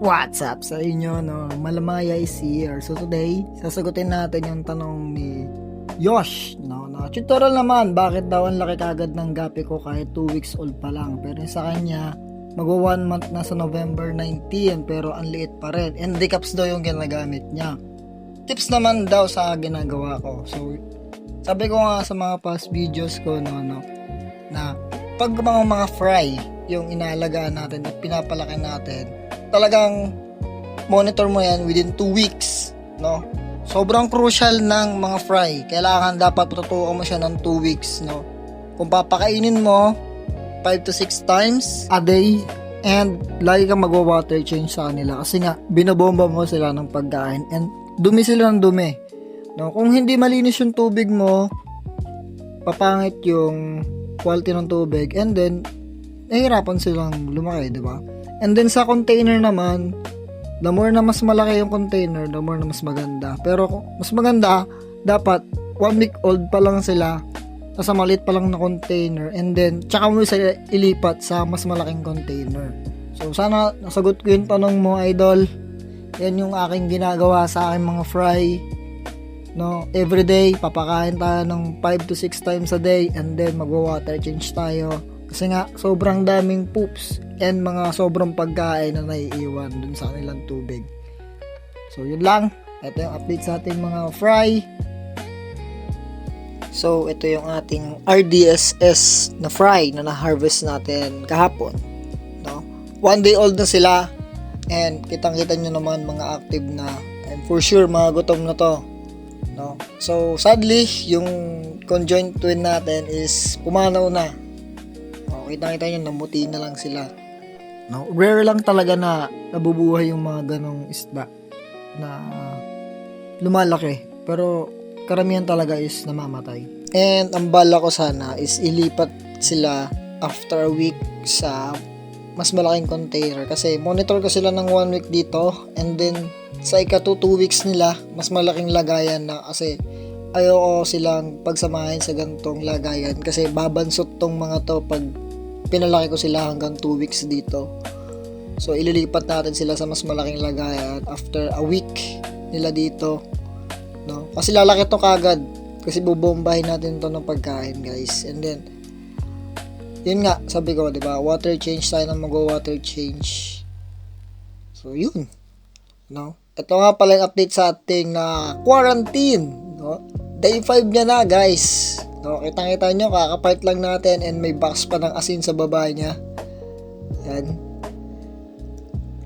What's up sa inyo, no? Malamaya is here. So today, sasagutin natin yung tanong ni Yosh, no? Na tutorial naman, bakit daw ang laki kagad ng gapi ko kahit 2 weeks old pa lang. Pero sa kanya, magwa 1 month na sa November 19, pero ang liit pa rin. And decaps daw yung ginagamit niya. Tips naman daw sa ginagawa ko. So, sabi ko nga sa mga past videos ko, no, na pag mga fry, yung inaalagaan natin at pinapalaki natin, talagang monitor mo yan within 2 weeks, no? Sobrang crucial ng mga fry. Kailangan dapat tututukan mo siya ng 2 weeks, no? Kung papakainin mo 5 to 6 times a day and lagi kang magwa-water change sa kanila kasi nga binabomba mo sila ng pagkain and dumi sila ng dumi, no? Kung hindi malinis yung tubig mo, papangit yung quality ng tubig and then nahihirapan silang lumaki, di ba? And then sa container naman, the more na mas malaki yung container, the more na mas maganda. Pero mas maganda, dapat 1 week old pa lang sila, nasa maliit pa lang na container, and then tsaka mo sila ilipat sa mas malaking container. So sana nasagot ko yung tanong mo, idol. Yan yung aking ginagawa sa aking mga fry. No, everyday papakain tayo ng 5 to 6 times a day and then magwa-water change tayo. Kasi nga, sobrang daming poops and mga sobrang pagkain na naiiwan dun sa kanilang tubig. So, yun lang. Ito yung update sa ating mga fry. So, ito yung ating RDSS na fry na na-harvest natin kahapon. No? 1 day old na sila and kitang-kita nyo naman mga active na and for sure mga gutom na to. No? So, sadly, yung conjoined twin natin is pumanaw na. Kita-kita nyo, namuti na lang sila. No? Rare lang talaga na nabubuhay yung mga ganong isda na lumalaki. Pero karamihan talaga is namamatay. And ang bala ko sana is ilipat sila after a week sa mas malaking container. Kasi monitor ko sila ng 1 week dito. And then sa ika 2 weeks nila, mas malaking lagayan na kasi ayoko silang pagsamahin sa gantong lagayan. Kasi babansot tong mga to pag pinalaki ko sila hanggang 2 weeks dito. So, ililipat natin sila sa mas malaking lagayan after a week nila dito. No? Kasi lalaki to kagad. Kasi bubombahin natin to ng pagkain, guys. And then, yun nga, sabi ko, diba? Water change tayo na mag-water change. So, yun. No? Ito nga pala yung update sa ating na quarantine. No? Day 5 niya na, guys. No, kitang-kita nyo, kakapart lang natin and may box pa ng asin sa baba niya. Yan.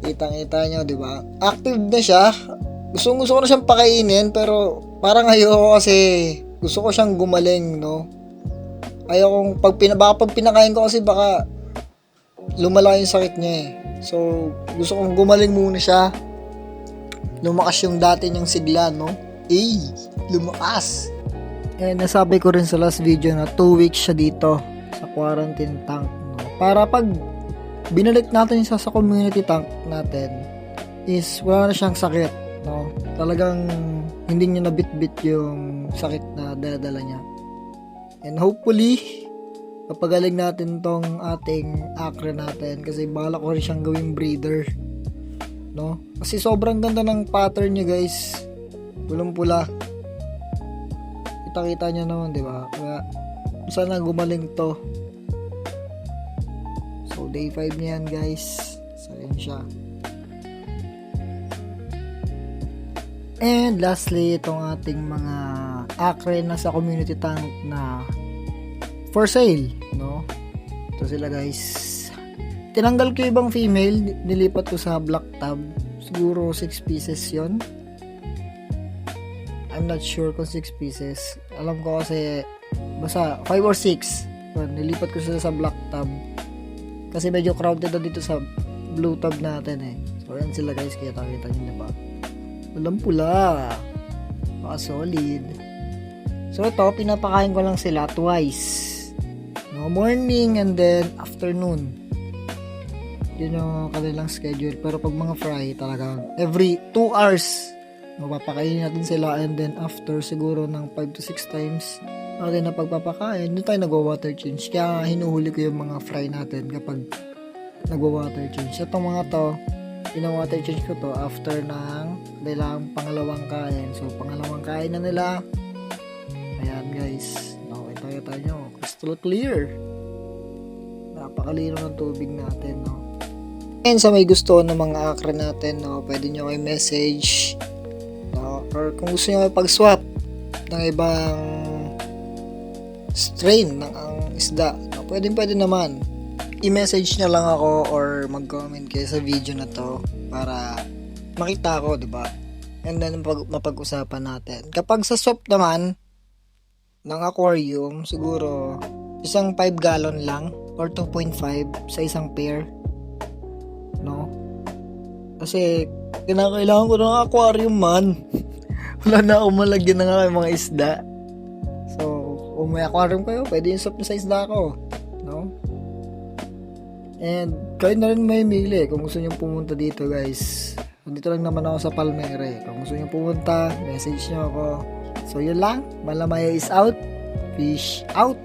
Kitang-kita nyo, di ba? Active na siya. Gusto ko na siyang pakainin pero parang ayoko kasi gusto ko siyang gumaling, no? Ayokong pag pinakain ko kasi baka lumala yung sakit niya eh. So, gusto kong gumaling muna siya. Lumakas yung dati niyang sigla, no? Lumakas! And nasabi ko rin sa last video na 2 weeks siya dito sa quarantine tank. No? Para pag binalik natin siya sa community tank natin is wala na siyang sakit. No? Talagang hindi niya nabitbit yung sakit na dadala niya. And hopefully, papagaling natin tong ating acre natin kasi bala ko rin siyang gawing breeder. No? Kasi sobrang ganda ng pattern niya, guys. Pulang-pula. Kita-kita nyo naman, di ba? Kaya, sana gumaling to. So, day 5 niyan, guys. So, yun siya. And, lastly, itong ating mga acre na sa community tank na for sale, no? Ito sila, guys. Tinanggal ko ibang female, nilipat ko sa black tab. Siguro 6 pieces yon. I'm not sure kung 6 pieces. Alam ko kasi basta 5 or 6. Nilipat ko sila sa black tab. Kasi medyo crowded na dito sa blue tab natin eh. So yan sila, guys. Kaya nakita nyo, diba? Walang pula. Baka solid. So ito, pinapakain ko lang sila twice. No, morning and then afternoon. Yun yung kanilang schedule. Pero pag mga fry, talaga every 2 hours mapapakainin natin sila and then after siguro ng 5 to 6 times natin na pagpapakain, doon tayo nagwa-water change. Kaya hinuhuli ko yung mga fry natin kapag nagwa-water change. Itong mga to, Pinawater change ko to after ng kailangang pangalawang kain. So, pangalawang kain na nila. Ayan guys. Nakita nyo. Crystal clear. Napakalino ng tubig natin, no? And sa may gusto ng mga akra natin, no, pwede nyo kayo message, no? Or kung gusto nyo pag-swap ng ibang strain ng ang isda, no, pwede naman. I-message nyo lang ako or mag-comment kayo sa video na to para makita ko, di ba? And then mapag-usapan natin. Kapag sa swap naman ng aquarium, siguro isang 5 gallon lang or 2.5 sa isang pair, no? Kasi kinakailangan ko ng aquarium man. Wala na akong malagyan ng aking mga isda. So, kung may aquarium kayo, pwede yung swap nyo sa isda ko, no? And kayo na rin may mili kung gusto nyo pumunta dito, guys. Dito lang naman ako sa Palmere. Kung gusto nyo pumunta, message nyo ako. So, yun lang. Malamaya is out. Fish out.